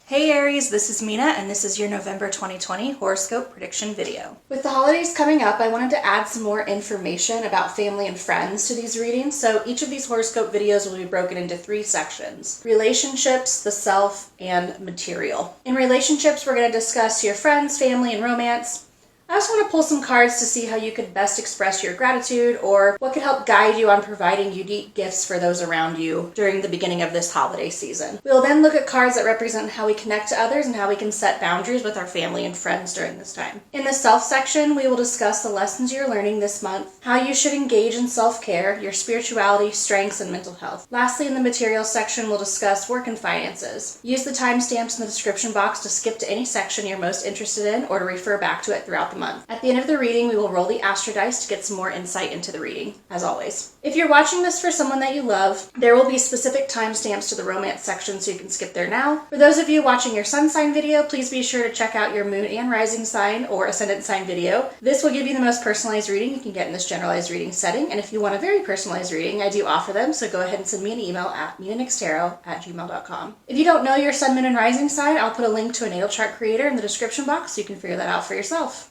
Hey Aries, this is Mina and this is your November 2020 horoscope prediction video. With the holidays coming up, I wanted to add some more information about family and friends to these readings. So each of these horoscope videos will be broken into 3 sections: relationships, the self, and material. In relationships, we're going to discuss your friends, family, and romance. I also want to pull some cards to see how you could best express your gratitude or what could help guide you on providing unique gifts for those around you during the beginning of this holiday season. We will then look at cards that represent how we connect to others and how we can set boundaries with our family and friends during this time. In the self section, we will discuss the lessons you're learning this month, how you should engage in self-care, your spirituality, strengths, and mental health. Lastly, in the material section, we'll discuss work and finances. Use the timestamps in the description box to skip to any section you're most interested in or to refer back to it throughout the month. At the end of the reading, we will roll the astro dice to get some more insight into the reading, as always. If you're watching this for someone that you love, there will be specific timestamps to the romance section, so you can skip there now. For those of you watching your sun sign video, please be sure to check out your moon and rising sign or ascendant sign video. This will give you the most personalized reading you can get in this generalized reading setting, and if you want a very personalized reading, I do offer them, so go ahead and send me an email at minanixtarot@gmail.com. If you don't know your sun, moon, and rising sign, I'll put a link to a natal chart creator in the description box so you can figure that out for yourself.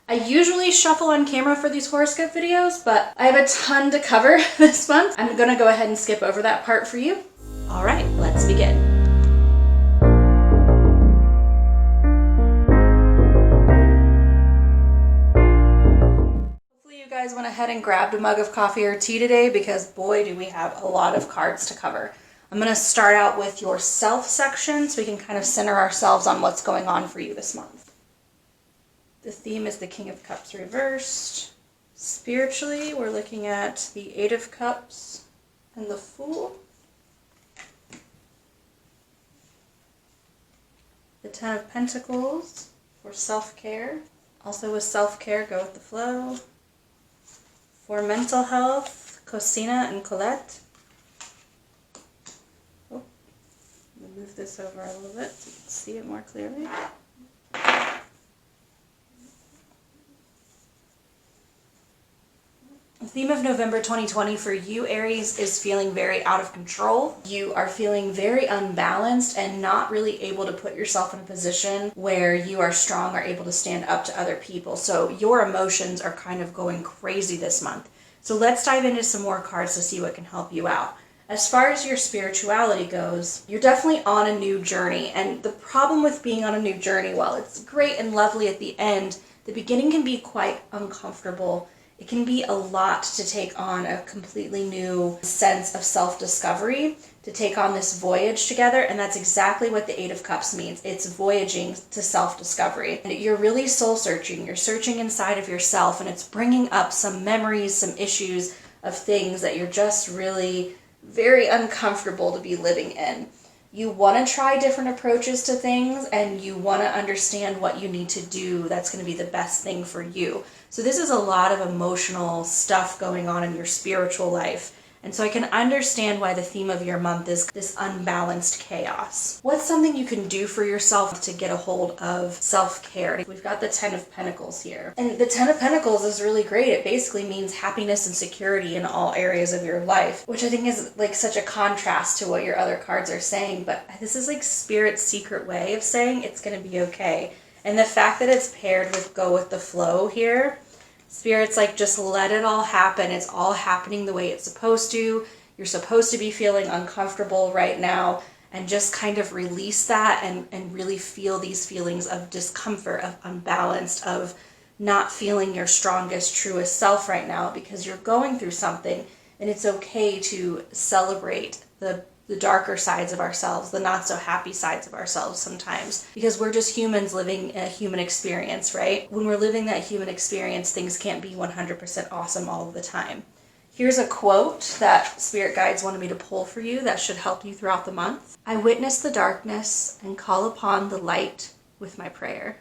I usually shuffle on camera for these horoscope videos, but I have a ton to cover this month. I'm going to go ahead and skip over that part for you. All right, let's begin. Hopefully you guys went ahead and grabbed a mug of coffee or tea today, because boy, do we have a lot of cards to cover. I'm going to start out with your self section so we can kind of center ourselves on what's going on for you this month. The theme is the King of Cups reversed. Spiritually, we're looking at the Eight of Cups and the Fool. The Ten of Pentacles for self-care. Also with self-care, go with the flow. For mental health, Cosina and Colette. Oh, let me move this over a little bit so you can see it more clearly. The theme of November 2020 for you, Aries, is feeling very out of control. You are feeling very unbalanced and not really able to put yourself in a position where you are strong or able to stand up to other people. So your emotions are kind of going crazy this month. So let's dive into some more cards to see what can help you out. As far as your spirituality goes, you're definitely on a new journey. And the problem with being on a new journey, while it's great and lovely at the end, the beginning can be quite uncomfortable. It can be a lot to take on a completely new sense of self-discovery, to take on this voyage together, and that's exactly what the Eight of Cups means. It's voyaging to self-discovery. And you're really soul-searching. You're searching inside of yourself, and it's bringing up some memories, some issues of things that you're just really very uncomfortable to be living in. You want to try different approaches to things, and you want to understand what you need to do that's going to be the best thing for you. So this is a lot of emotional stuff going on in your spiritual life. And so I can understand why the theme of your month is this unbalanced chaos. What's something you can do for yourself to get a hold of self-care? We've got the Ten of Pentacles here. And the Ten of Pentacles is really great. It basically means happiness and security in all areas of your life, which I think is like such a contrast to what your other cards are saying. But this is like Spirit's secret way of saying it's going to be okay. And the fact that it's paired with go with the flow here, Spirit's like, just let it all happen. It's all happening the way it's supposed to. You're supposed to be feeling uncomfortable right now, and just kind of release that and really feel these feelings of discomfort, of unbalanced, of not feeling your strongest, truest self right now, because you're going through something, and it's okay to celebrate the darker sides of ourselves, the not so happy sides of ourselves sometimes, because we're just humans living a human experience, right? When we're living that human experience, things can't be 100% awesome all of the time. Here's a quote that Spirit Guides wanted me to pull for you that should help you throughout the month. I witness the darkness and call upon the light with my prayer.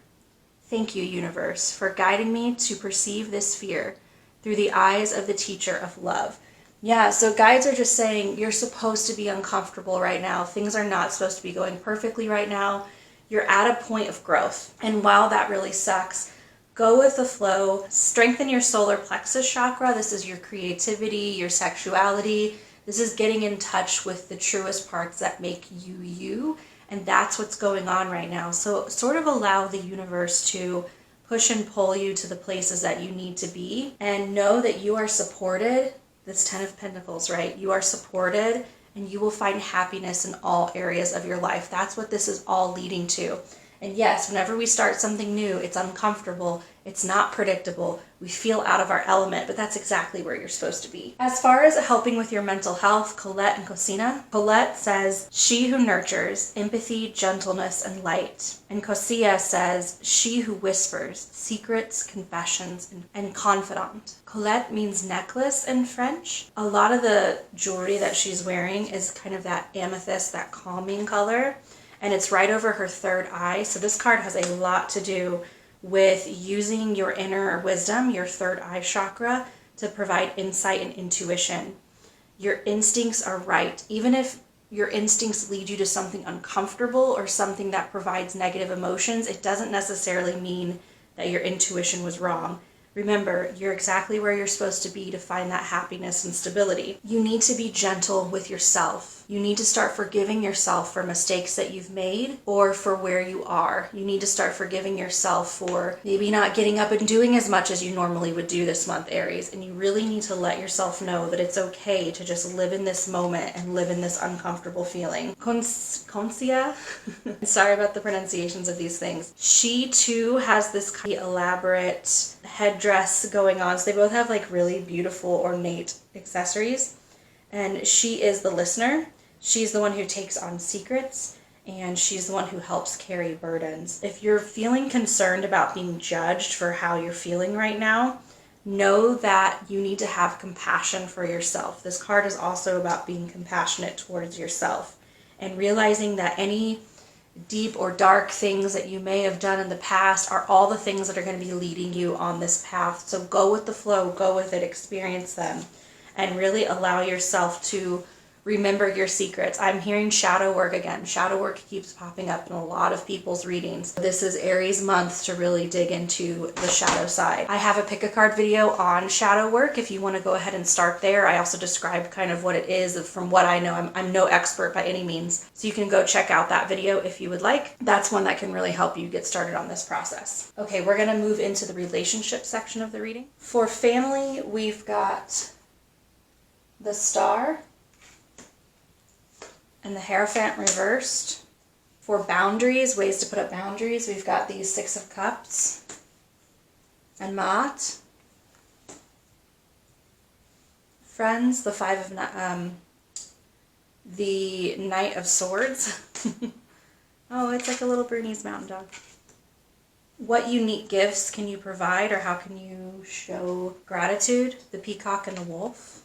Thank you, universe, for guiding me to perceive this fear through the eyes of the teacher of love. Yeah, so guides are just saying you're supposed to be uncomfortable right now. Things are not supposed to be going perfectly right now. You're at a point of growth. And while that really sucks, go with the flow. Strengthen your solar plexus chakra. This is your creativity, your sexuality. This is getting in touch with the truest parts that make you you And that's what's going on right now. So sort of allow the universe to push and pull you to the places that you need to be, and know that you are supported. This 10 of Pentacles, right? You are supported, and you will find happiness in all areas of your life. That's what this is all leading to. And yes, whenever we start something new, it's uncomfortable, it's not predictable, we feel out of our element, but that's exactly where you're supposed to be. As far as helping with your mental health, Colette and Cosina, Colette says, she who nurtures, empathy, gentleness, and light. And Cosia says, she who whispers, secrets, confessions, and confidant. Colette means necklace in French. A lot of the jewelry that she's wearing is kind of that amethyst, that calming color. And it's right over her third eye. So this card has a lot to do with using your inner wisdom, your third eye chakra, to provide insight and intuition. Your instincts are right. Even if your instincts lead you to something uncomfortable or something that provides negative emotions, it doesn't necessarily mean that your intuition was wrong. Remember, you're exactly where you're supposed to be to find that happiness and stability. You need to be gentle with yourself. You need to start forgiving yourself for mistakes that you've made or for where you are. You need to start forgiving yourself for maybe not getting up and doing as much as you normally would do this month, Aries. And you really need to let yourself know that it's okay to just live in this moment and live in this uncomfortable feeling. Concia? Sorry about the pronunciations of these things. She too has this kind of elaborate headdress going on. So they both have like really beautiful ornate accessories. And she is the listener. She's the one who takes on secrets, and she's the one who helps carry burdens. If you're feeling concerned about being judged for how you're feeling right now, know that you need to have compassion for yourself. This card is also about being compassionate towards yourself and realizing that any deep or dark things that you may have done in the past are all the things that are going to be leading you on this path. So go with the flow, go with it, experience them, and really allow yourself to remember your secrets. I'm hearing shadow work again. Shadow work keeps popping up in a lot of people's readings. This is Aries month to really dig into the shadow side. I have a pick a card video on shadow work if you want to go ahead and start there. I also describe kind of what it is from what I know. I'm no expert by any means, so you can go check out that video if you would like. That's one that can really help you get started on this process. Okay, we're going to move into the relationship section of the reading. For family, we've got the Star and the Hierophant reversed. For boundaries, ways to put up boundaries, we've got the Six of Cups and Maat. Friends, the the Knight of Swords. Oh, it's like a little Bernese mountain dog. What unique gifts can you provide, or how can you show gratitude? The Peacock and the Wolf.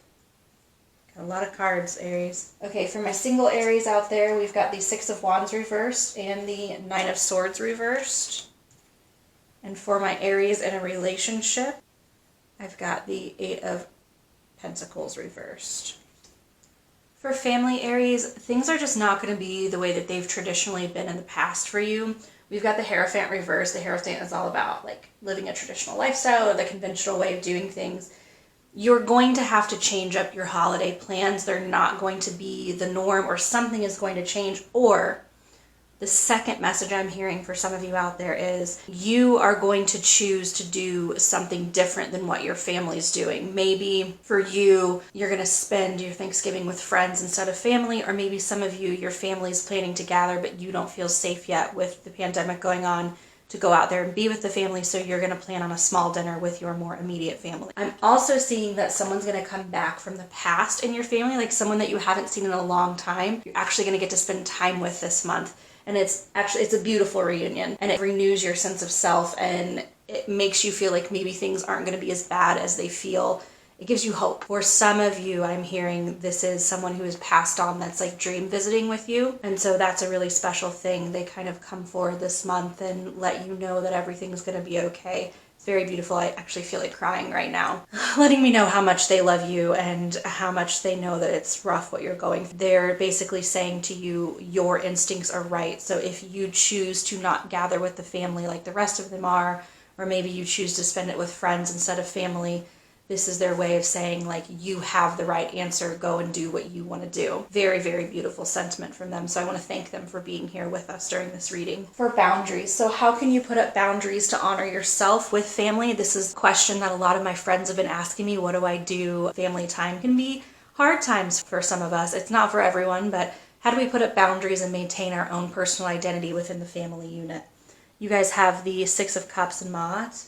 A lot of cards, Aries. Okay, for my single Aries out there, we've got the Six of Wands reversed and the Nine of Swords reversed. And for my Aries in a relationship, I've got the Eight of Pentacles reversed. For family, Aries, things are just not going to be the way that they've traditionally been in the past for you. We've got the Hierophant reversed. The Hierophant is all about like living a traditional lifestyle or the conventional way of doing things. You're going to have to change up your holiday plans. They're not going to be the norm, or something is going to change. Or the second message I'm hearing for some of you out there is you are going to choose to do something different than what your family's doing. Maybe for you, you're going to spend your Thanksgiving with friends instead of family, or maybe some of you, your family's planning to gather, but you don't feel safe yet with the pandemic going on to go out there and be with the family, so you're going to plan on a small dinner with your more immediate family. I'm also seeing that someone's going to come back from the past in your family, like someone that you haven't seen in a long time. You're actually going to get to spend time with this month. And it's a beautiful reunion, and it renews your sense of self, and it makes you feel like maybe things aren't going to be as bad as they feel. It gives you hope. For some of you, I'm hearing this is someone who has passed on that's like dream visiting with you. And so that's a really special thing. They kind of come forward this month and let you know that everything's going to be okay. It's very beautiful. I actually feel like crying right now. Letting me know how much they love you and how much they know that it's rough what you're going through. They're basically saying to you, your instincts are right. So if you choose to not gather with the family like the rest of them are, or maybe you choose to spend it with friends instead of family, this is their way of saying, like, you have the right answer, go and do what you want to do. Very, very beautiful sentiment from them. So I want to thank them for being here with us during this reading. For boundaries, so how can you put up boundaries to honor yourself with family? This is a question that a lot of my friends have been asking me. What do I do? Family time can be hard times for some of us. It's not for everyone, but how do we put up boundaries and maintain our own personal identity within the family unit? You guys have the Six of Cups and Ma'at.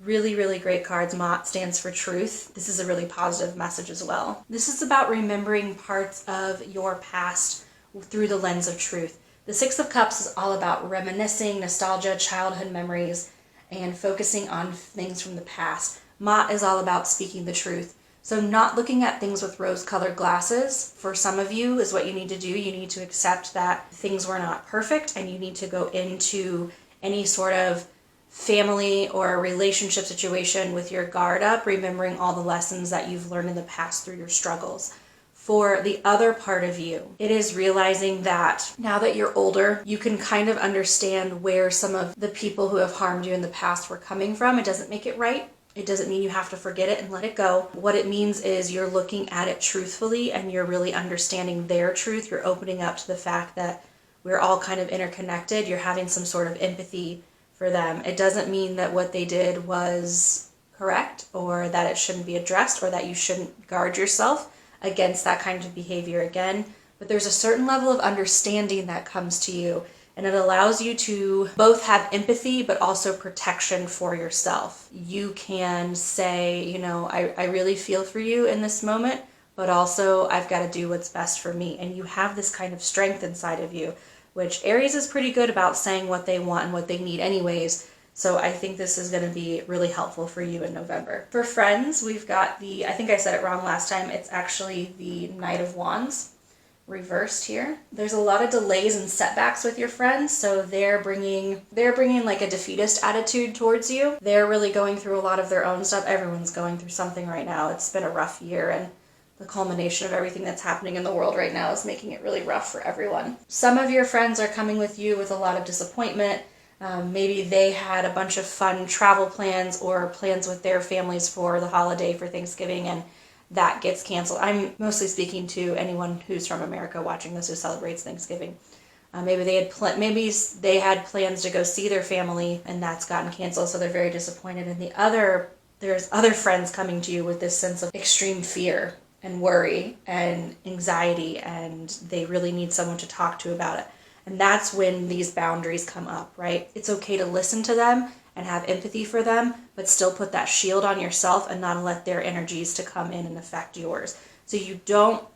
Really, really great cards. Ma'at stands for truth. This is a really positive message as well. This is about remembering parts of your past through the lens of truth. The Six of Cups is all about reminiscing, nostalgia, childhood memories, and focusing on things from the past. Ma'at is all about speaking the truth. So not looking at things with rose-colored glasses, for some of you, is what you need to do. You need to accept that things were not perfect, and you need to go into any sort of family or relationship situation with your guard up, remembering all the lessons that you've learned in the past through your struggles. For the other part of you, it is realizing that now that you're older, you can kind of understand where some of the people who have harmed you in the past were coming from. It doesn't make it right. It doesn't mean you have to forget it and let it go. What it means is you're looking at it truthfully and you're really understanding their truth. You're opening up to the fact that we're all kind of interconnected. You're having some sort of empathy for them. It doesn't mean that what they did was correct or that it shouldn't be addressed or that you shouldn't guard yourself against that kind of behavior again. But there's a certain level of understanding that comes to you, and it allows you to both have empathy but also protection for yourself. You can say, you know, I really feel for you in this moment, but also I've got to do what's best for me. And you have this kind of strength inside of you, which Aries is pretty good about saying what they want and what they need anyways. So I think this is going to be really helpful for you in November. For friends, we've got I think I said it wrong last time. It's actually the Knight of Wands reversed here. There's a lot of delays and setbacks with your friends, so they're bringing like a defeatist attitude towards you. They're really going through a lot of their own stuff. Everyone's going through something right now. It's been a rough year, and the culmination of everything that's happening in the world right now is making it really rough for everyone. Some of your friends are coming with you with a lot of disappointment. Maybe they had a bunch of fun travel plans or plans with their families for the holiday for Thanksgiving, and that gets canceled. I'm mostly speaking to anyone who's from America watching this who celebrates Thanksgiving. Maybe they had plans to go see their family, and that's gotten canceled, so they're very disappointed. And there's other friends coming to you with this sense of extreme fear and worry and anxiety, and they really need someone to talk to about it. And that's when these boundaries come up, right? It's okay to listen to them and have empathy for them, but still put that shield on yourself and not let their energies to come in and affect yours. So you don't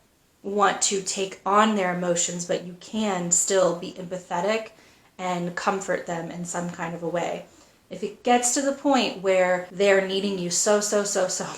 want to take on their emotions, but you can still be empathetic and comfort them in some kind of a way. If it gets to the point where they're needing you so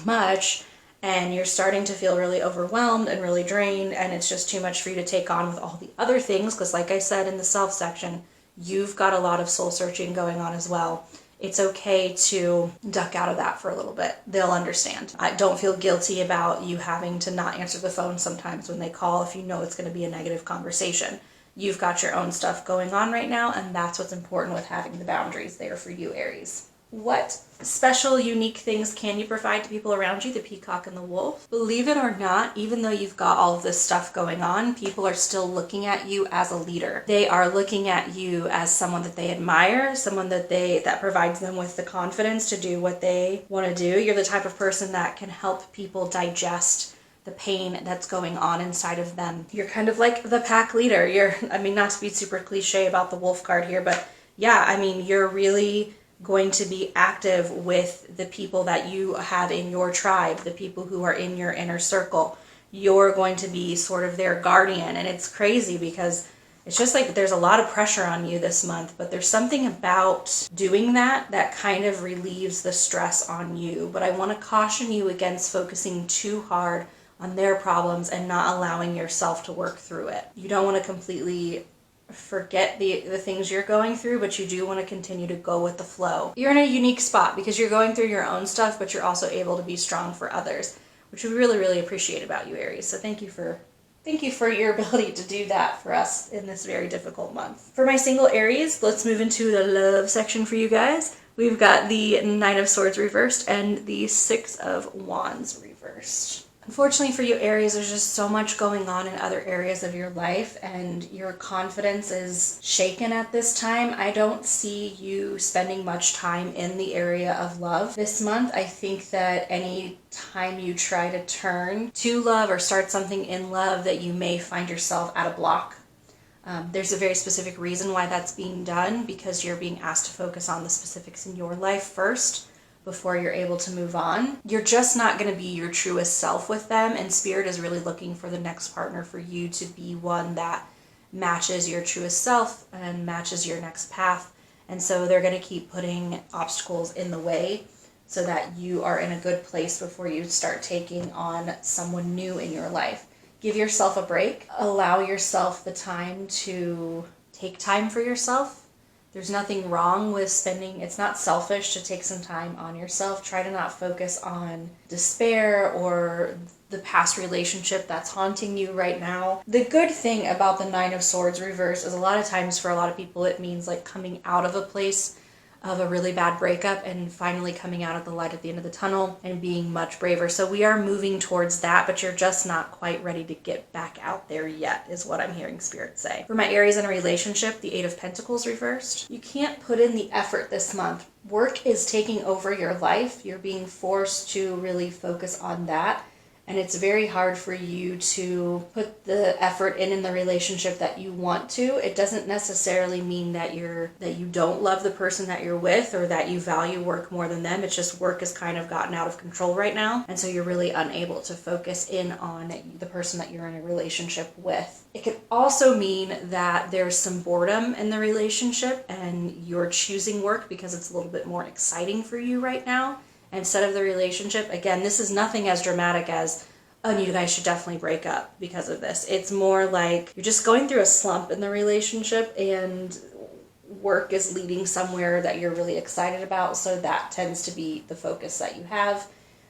much, and you're starting to feel really overwhelmed and really drained, and it's just too much for you to take on with all the other things, because like I said in the self section, you've got a lot of soul searching going on as well. It's okay to duck out of that for a little bit. They'll understand. Don't feel guilty about you having to not answer the phone sometimes when they call if you know it's going to be a negative conversation. You've got your own stuff going on right now, and that's what's important with having the boundaries there for you, Aries. What special, unique things can you provide to people around you? The peacock and the wolf. Believe it or not, even though you've got all of this stuff going on, people are still looking at you as a leader. They are looking at you as someone that they admire, someone that provides them with the confidence to do what they want to do. You're the type of person that can help people digest the pain that's going on inside of them. You're kind of like the pack leader. Not to be super cliche about the wolf card here, but yeah, you're really going to be active with the people that you have in your tribe, the people who are in your inner circle. You're going to be sort of their guardian, and it's crazy because it's just like there's a lot of pressure on you this month, but there's something about doing that kind of relieves the stress on you. But I want to caution you against focusing too hard on their problems and not allowing yourself to work through it. You don't want to completely forget the things you're going through, but you do want to continue to go with the flow. You're in a unique spot because you're going through your own stuff, but you're also able to be strong for others, which we really, really appreciate about you, Aries. So thank you for your ability to do that for us in this very difficult month. For my single Aries, let's move into the love section for you guys. We've got the Nine of Swords reversed and the Six of Wands reversed. Unfortunately for you, Aries, there's just so much going on in other areas of your life and your confidence is shaken at this time. I don't see you spending much time in the area of love this month. I think that any time you try to turn to love or start something in love, that you may find yourself at a block. There's a very specific reason why that's being done, because you're being asked to focus on the specifics in your life first before you're able to move on. You're just not going to be your truest self with them, and Spirit is really looking for the next partner for you to be one that matches your truest self and matches your next path. And so they're going to keep putting obstacles in the way so that you are in a good place before you start taking on someone new in your life. Give yourself a break. Allow yourself the time to take time for yourself. There's nothing wrong with spending, it's not selfish to take some time on yourself. Try to not focus on despair or the past relationship that's haunting you right now. The good thing about the Nine of Swords reverse is a lot of times for a lot of people it means like coming out of a place of a really bad breakup and finally coming out of the light at the end of the tunnel and being much braver. So we are moving towards that, but you're just not quite ready to get back out there yet, is what I'm hearing Spirit say. For my Aries in a relationship, the Eight of Pentacles reversed. You can't put in the effort this month. Work is taking over your life. You're being forced to really focus on that. And it's very hard for you to put the effort in the relationship that you want to. It doesn't necessarily mean that you don't love the person that you're with or that you value work more than them. It's just work has kind of gotten out of control right now. And so you're really unable to focus in on the person that you're in a relationship with. It could also mean that there's some boredom in the relationship and you're choosing work because it's a little bit more exciting for you right now instead of the relationship. Again, this is nothing as dramatic as, oh, you guys should definitely break up because of this. It's more like you're just going through a slump in the relationship and work is leading somewhere that you're really excited about. So that tends to be the focus that you have.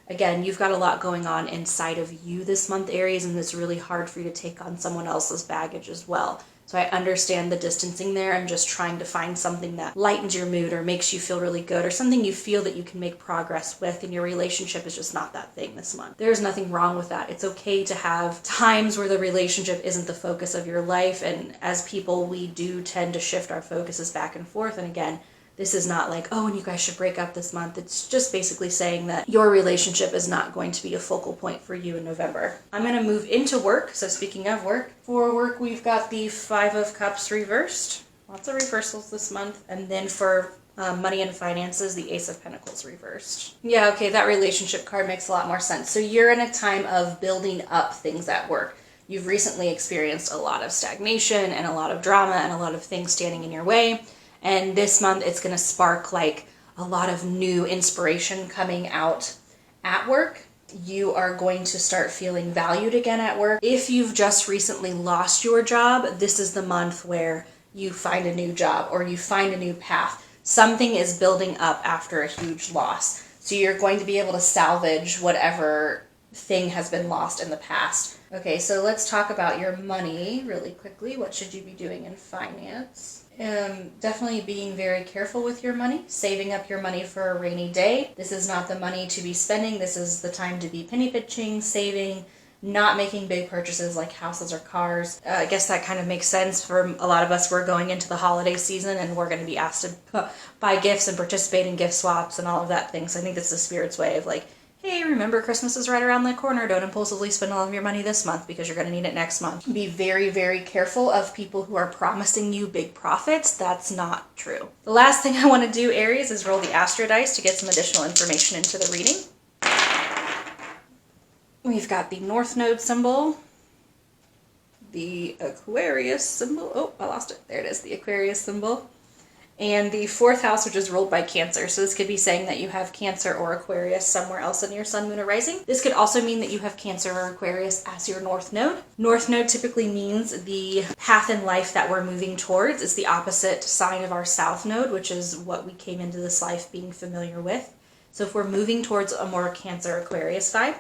Again, you've got a lot going on inside of you this month, Aries, and it's really hard for you to take on someone else's baggage as well. So I understand the distancing there. I'm just trying to find something that lightens your mood or makes you feel really good or something you feel that you can make progress with, and your relationship is just not that thing this month. There's nothing wrong with that. It's okay to have times where the relationship isn't the focus of your life, and as people, we do tend to shift our focuses back and forth. And again, this is not like, oh, and you guys should break up this month. It's just basically saying that your relationship is not going to be a focal point for you in November. I'm going to move into work. So speaking of work, for work, we've got the Five of Cups reversed. Lots of reversals this month. And then for money and finances, the Ace of Pentacles reversed. Yeah, okay, that relationship card makes a lot more sense. So you're in a time of building up things at work. You've recently experienced a lot of stagnation and a lot of drama and a lot of things standing in your way. And this month it's going to spark like a lot of new inspiration coming out at work. You are going to start feeling valued again at work. If you've just recently lost your job, this is the month where you find a new job or you find a new path. Something is building up after a huge loss. So you're going to be able to salvage whatever thing has been lost in the past. Okay, so let's talk about your money really quickly. What should you be doing in finance? Definitely being very careful with your money, saving up your money for a rainy day. This is not the money to be spending. This is the time to be penny pinching, saving, not making big purchases like houses or cars. I guess that kind of makes sense for a lot of us. We're going into the holiday season and we're going to be asked to buy gifts and participate in gift swaps and all of that thing. So I think that's the Spirit's way of like, hey, remember Christmas is right around the corner. Don't impulsively spend all of your money this month because you're going to need it next month. Be very, very careful of people who are promising you big profits. That's not true. The last thing I want to do, Aries, is roll the Astro dice to get some additional information into the reading. We've got the North Node symbol, the Aquarius symbol. Oh, I lost it. There it is, the Aquarius symbol. And the fourth house, which is ruled by Cancer. So this could be saying that you have Cancer or Aquarius somewhere else in your sun, moon, or rising. This could also mean that you have Cancer or Aquarius as your North Node. North Node typically means the path in life that we're moving towards. It's the opposite sign of our South Node, which is what we came into this life being familiar with. So if we're moving towards a more Cancer Aquarius vibe,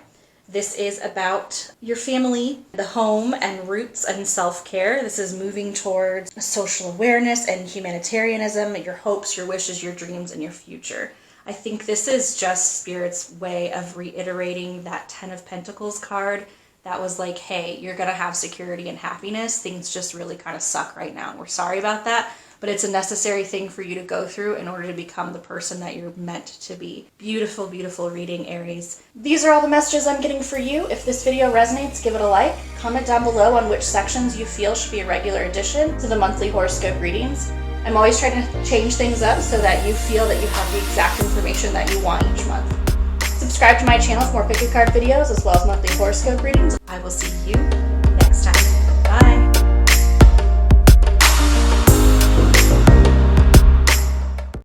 This is about your family, the home, and roots and self-care. This is moving towards social awareness and humanitarianism, your hopes, your wishes, your dreams, and your future. I think this is just Spirit's way of reiterating that Ten of Pentacles card that was like, hey, you're going to have security and happiness. Things just really kind of suck right now, and we're sorry about that. But it's a necessary thing for you to go through in order to become the person that you're meant to be. Beautiful, beautiful reading, Aries. These are all the messages I'm getting for you. If this video resonates, give it a like. Comment down below on which sections you feel should be a regular addition to the monthly horoscope readings. I'm always trying to change things up so that you feel that you have the exact information that you want each month. Subscribe to my channel for more pick a card videos as well as monthly horoscope readings. I will see you next time.